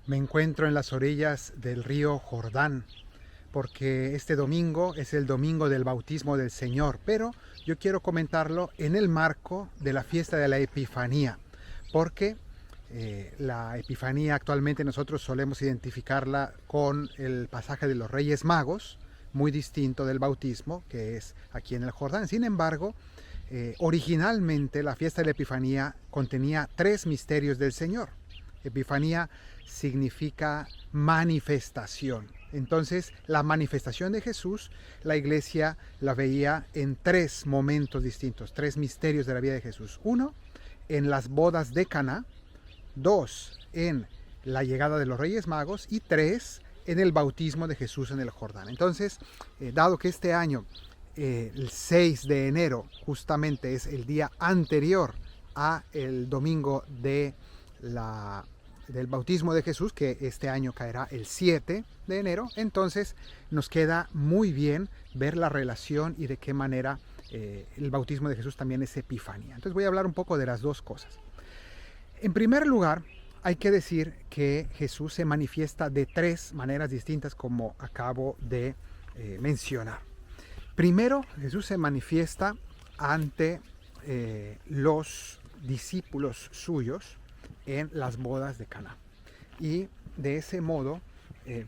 Me encuentro en las orillas del río Jordán, porque este domingo es el domingo del bautismo del Señor, pero yo quiero comentarlo en el marco de la fiesta de la Epifanía, porque la Epifanía actualmente nosotros solemos identificarla con el pasaje de los Reyes Magos, muy distinto del bautismo, que es aquí en el Jordán. Sin embargo, originalmente la fiesta de la Epifanía contenía tres misterios del Señor. Epifanía significa manifestación. Entonces, la manifestación de Jesús, la iglesia la veía en tres momentos distintos, tres misterios de la vida de Jesús. Uno, en las bodas de Caná. Dos, en la llegada de los Reyes Magos. Y tres, en el bautismo de Jesús en el Jordán. Entonces, dado que este año, el 6 de enero, justamente es el día anterior a el domingo del bautismo de Jesús, que este año caerá el 7 de enero, entonces nos queda muy bien ver la relación y de qué manera el bautismo de Jesús también es epifanía. Entonces voy a hablar un poco de las dos cosas. En primer lugar, hay que decir que Jesús se manifiesta de tres maneras distintas, como acabo de mencionar. Primero, Jesús se manifiesta ante los discípulos suyos en las bodas de Caná. Y de ese modo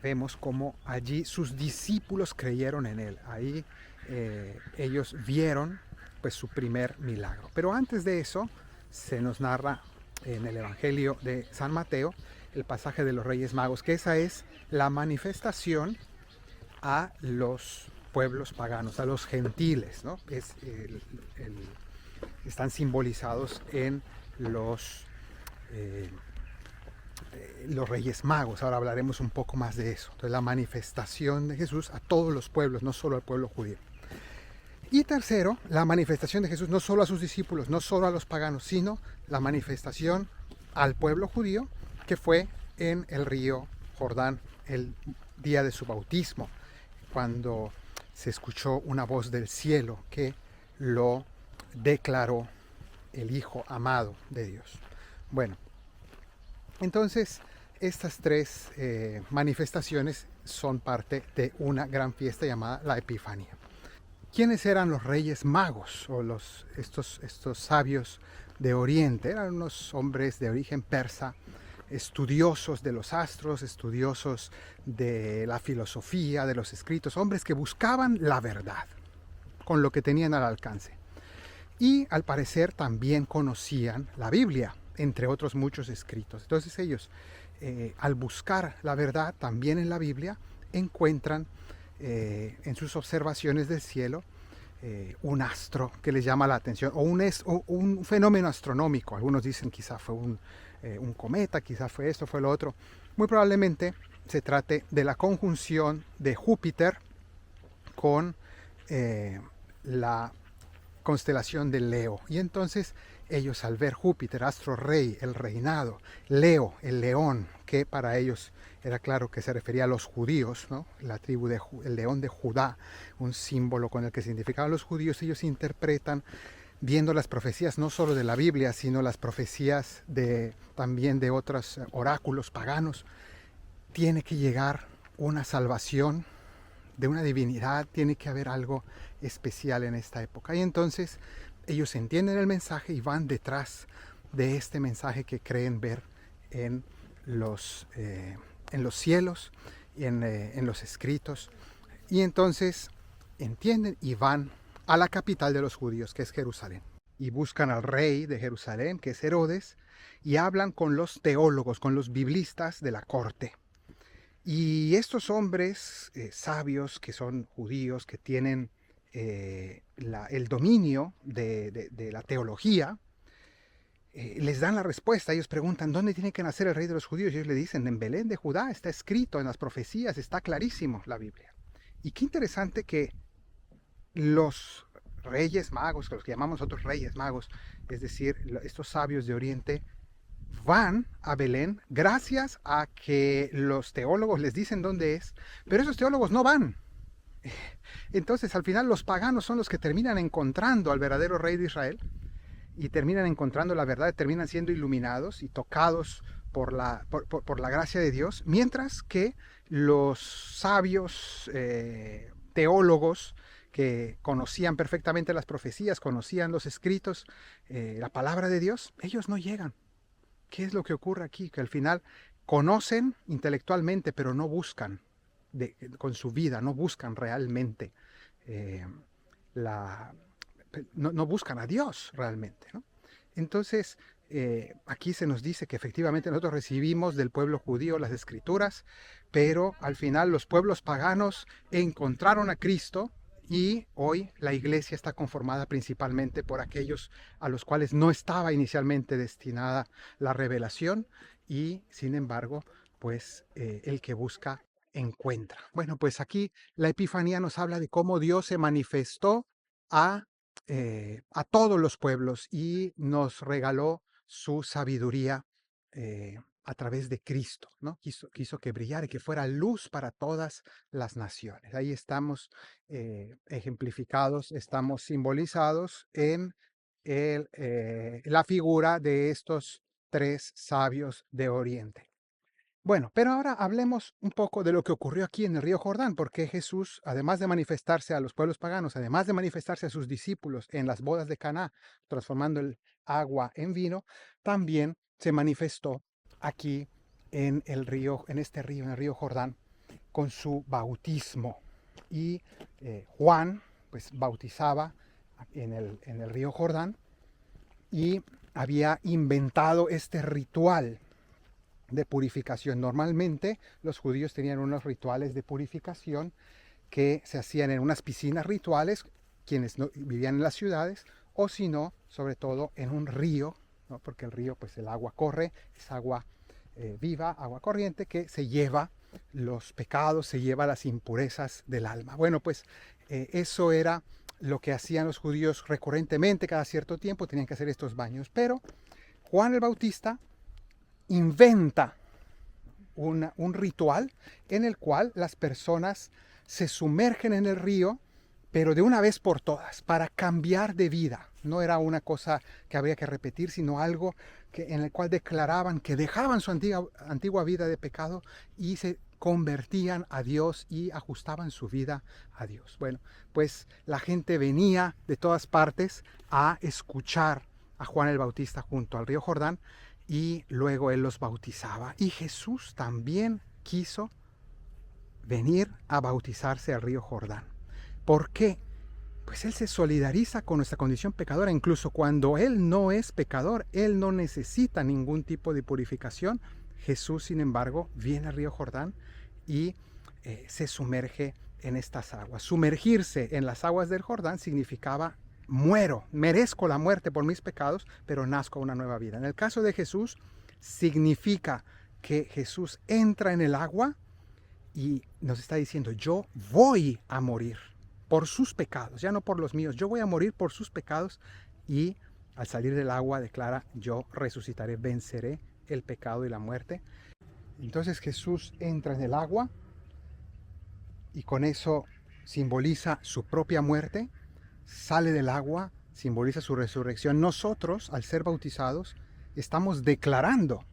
vemos cómo allí sus discípulos creyeron en él. Ahí ellos vieron pues su primer milagro. Pero antes de eso se nos narra en el Evangelio de San Mateo el pasaje de los Reyes Magos, que esa es la manifestación a los pueblos paganos, a los gentiles, ¿no? Están simbolizados en los Reyes Magos. Ahora hablaremos un poco más de eso. Entonces, la manifestación de Jesús a todos los pueblos, no solo al pueblo judío. Y tercero, la manifestación de Jesús no solo a sus discípulos, no solo a los paganos, sino la manifestación al pueblo judío, que fue en el río Jordán el día de su bautismo, cuando se escuchó una voz del cielo que lo declaró el Hijo amado de Dios. Bueno, entonces estas tres manifestaciones son parte de una gran fiesta llamada la Epifanía. ¿Quiénes eran los Reyes Magos o estos sabios de Oriente? Eran unos hombres de origen persa, estudiosos de los astros, estudiosos de la filosofía, de los escritos, hombres que buscaban la verdad con lo que tenían al alcance. Y al parecer también conocían la Biblia, entre otros muchos escritos. Entonces ellos, al buscar la verdad también en la Biblia, encuentran en sus observaciones del cielo un astro que les llama la atención, o un fenómeno astronómico. Algunos dicen quizá fue un cometa, quizá fue esto, fue lo otro. Muy probablemente se trate de la conjunción de Júpiter con la constelación de Leo. Y entonces ellos, al ver Júpiter, astro rey, el reinado, Leo, el león, que para ellos era claro que se refería a los judíos, ¿no? La tribu el león de Judá, un símbolo con el que se identificaban los judíos. Ellos interpretan, viendo las profecías no solo de la Biblia, sino las profecías también de otros oráculos paganos. Tiene que llegar una salvación de una divinidad, tiene que haber algo especial en esta época. Y entonces ellos entienden el mensaje y van detrás de este mensaje que creen ver en los cielos y en los escritos. Y entonces entienden y van a la capital de los judíos, que es Jerusalén. Y buscan al rey de Jerusalén, que es Herodes, y hablan con los teólogos, con los biblistas de la corte. Y estos hombres sabios, que son judíos, que tienen el dominio de la teología, les dan la respuesta. Ellos preguntan, ¿dónde tiene que nacer el rey de los judíos? Y ellos le dicen, en Belén de Judá, está escrito en las profecías, está clarísimo la Biblia. Y qué interesante que los Reyes Magos, los que llamamos nosotros Reyes Magos, es decir, estos sabios de Oriente, van a Belén gracias a que los teólogos les dicen dónde es, pero esos teólogos no van. Entonces, al final, los paganos son los que terminan encontrando al verdadero rey de Israel y terminan encontrando la verdad, terminan siendo iluminados y tocados por la gracia de Dios, mientras que los sabios teólogos que conocían perfectamente las profecías, conocían los escritos, la palabra de Dios, ellos no llegan. ¿Qué es lo que ocurre aquí? Que al final conocen intelectualmente, pero no buscan con su vida, no buscan realmente eh, la, no buscan a Dios realmente, ¿no? Entonces, aquí se nos dice que efectivamente nosotros recibimos del pueblo judío las escrituras, pero al final los pueblos paganos encontraron a Cristo y hoy la iglesia está conformada principalmente por aquellos a los cuales no estaba inicialmente destinada la revelación y sin embargo, pues el que busca encuentra. Bueno, pues aquí la Epifanía nos habla de cómo Dios se manifestó a todos los pueblos y nos regaló su sabiduría a través de Cristo, ¿no? Quiso que brillara y que fuera luz para todas las naciones. Ahí estamos ejemplificados, estamos simbolizados en la figura de estos tres sabios de Oriente. Bueno, pero ahora hablemos un poco de lo que ocurrió aquí en el río Jordán, porque Jesús, además de manifestarse a los pueblos paganos, además de manifestarse a sus discípulos en las bodas de Caná, transformando el agua en vino, también se manifestó aquí en el río, en este río, en el río Jordán, con su bautismo. Y Juan, pues, bautizaba en el río Jordán y había inventado este ritual de purificación. Normalmente los judíos tenían unos rituales de purificación que se hacían en unas piscinas rituales, quienes no, vivían en las ciudades, o si no, sobre todo en un río, ¿no? Porque el río, pues el agua corre, es agua viva, agua corriente, que se lleva los pecados, se lleva las impurezas del alma. Bueno, pues eso era lo que hacían los judíos recurrentemente, cada cierto tiempo tenían que hacer estos baños, pero Juan el Bautista inventa un ritual en el cual las personas se sumergen en el río, pero de una vez por todas, para cambiar de vida. No era una cosa que había que repetir, sino algo en el cual declaraban que dejaban su antigua vida de pecado y se convertían a Dios y ajustaban su vida a Dios. Bueno, pues la gente venía de todas partes a escuchar a Juan el Bautista junto al río Jordán, y luego él los bautizaba. Y Jesús también quiso venir a bautizarse al río Jordán. ¿Por qué? Pues él se solidariza con nuestra condición pecadora, incluso cuando él no es pecador, él no necesita ningún tipo de purificación. Jesús, sin embargo, viene al río Jordán y se sumerge en estas aguas. Sumergirse en las aguas del Jordán significaba: muero, merezco la muerte por mis pecados, pero nazco a una nueva vida. En el caso de Jesús, significa que Jesús entra en el agua y nos está diciendo: yo voy a morir por sus pecados, ya no por los míos, yo voy a morir por sus pecados, y al salir del agua declara: yo resucitaré, venceré el pecado y la muerte. Entonces Jesús entra en el agua y con eso simboliza su propia muerte, sale del agua, simboliza su resurrección. Nosotros, al ser bautizados, estamos declarando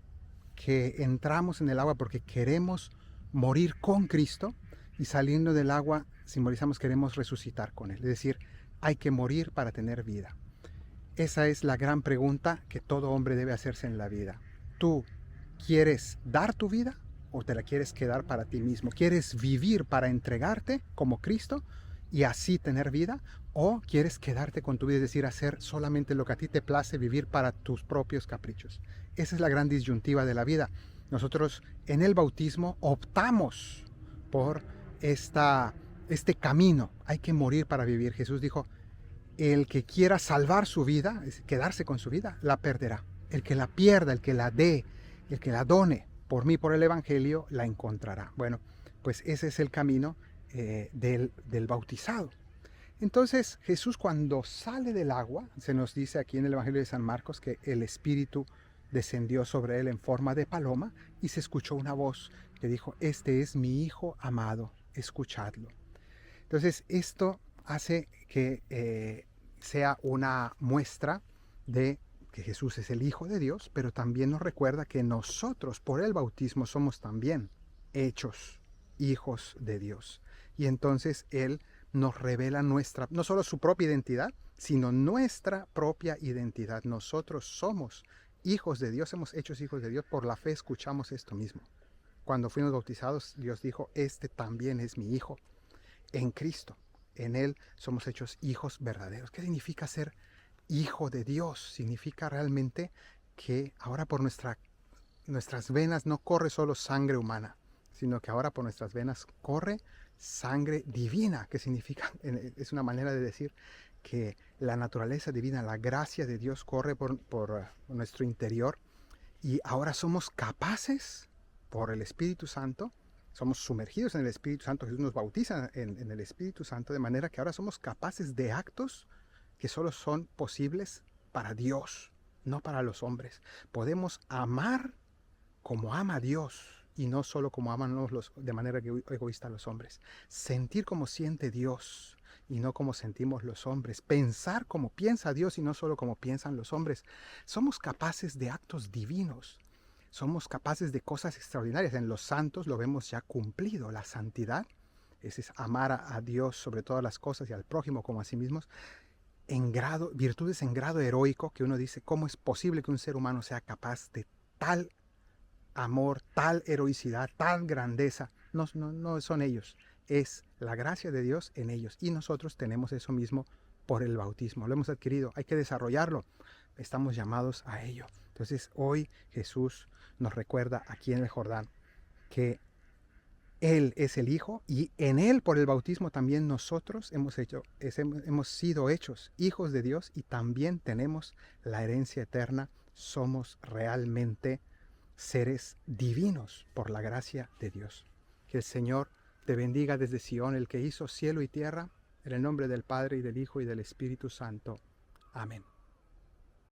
que entramos en el agua porque queremos morir con Cristo, y saliendo del agua simbolizamos que queremos resucitar con Él. Es decir, hay que morir para tener vida. Esa es la gran pregunta que todo hombre debe hacerse en la vida. ¿Tú quieres dar tu vida o te la quieres quedar para ti mismo? ¿Quieres vivir para entregarte como Cristo y así tener vida? ¿O quieres quedarte con tu vida, es decir, hacer solamente lo que a ti te place, vivir para tus propios caprichos? Esa es la gran disyuntiva de la vida. Nosotros en el bautismo optamos por este camino. Hay que morir para vivir. Jesús dijo: el que quiera salvar su vida, es quedarse con su vida, la perderá. El que la pierda, el que la dé, el que la done por mí, por el Evangelio, la encontrará. Bueno, pues ese es el camino del bautizado. Entonces Jesús, cuando sale del agua, se nos dice aquí en el Evangelio de San Marcos que el Espíritu descendió sobre él en forma de paloma y se escuchó una voz que dijo: este es mi Hijo amado, escuchadlo. Entonces esto hace que sea una muestra de que Jesús es el Hijo de Dios, pero también nos recuerda que nosotros por el bautismo somos también hechos hijos de Dios. Y entonces Él nos revela nuestra, no solo su propia identidad, sino nuestra propia identidad. Nosotros somos hijos de Dios, hemos hechos hijos de Dios, por la fe escuchamos esto mismo. Cuando fuimos bautizados, Dios dijo, este también es mi Hijo. En Cristo, en Él somos hechos hijos verdaderos. ¿Qué significa ser hijo de Dios? Significa realmente que ahora por nuestras venas no corre solo sangre humana, sino que ahora por nuestras venas corre sangre divina, que significa, es una manera de decir que la naturaleza divina, la gracia de Dios corre por nuestro interior, y ahora somos capaces, por el Espíritu Santo, somos sumergidos en el Espíritu Santo. Jesús nos bautiza en el Espíritu Santo, de manera que ahora somos capaces de actos que solo son posibles para Dios, no para los hombres. Podemos amar como ama Dios y no solo como aman de manera egoísta los hombres. Sentir como siente Dios y no como sentimos los hombres. Pensar como piensa Dios y no solo como piensan los hombres. Somos capaces de actos divinos. Somos capaces de cosas extraordinarias. En los santos lo vemos ya cumplido. La santidad es amar a Dios sobre todas las cosas y al prójimo como a sí mismos. Virtudes en grado heroico, que uno dice, ¿cómo es posible que un ser humano sea capaz de tal amor, tal heroicidad, tal grandeza? No son ellos, es la gracia de Dios en ellos, y nosotros tenemos eso mismo por el bautismo. Lo hemos adquirido, hay que desarrollarlo, estamos llamados a ello. Entonces hoy Jesús nos recuerda aquí en el Jordán que Él es el Hijo, y en Él por el bautismo también nosotros hemos sido hechos hijos de Dios, y también tenemos la herencia eterna. Somos realmente seres divinos por la gracia de Dios. Que el Señor te bendiga desde Sion, el que hizo cielo y tierra, en el nombre del Padre y del Hijo y del Espíritu Santo. Amén.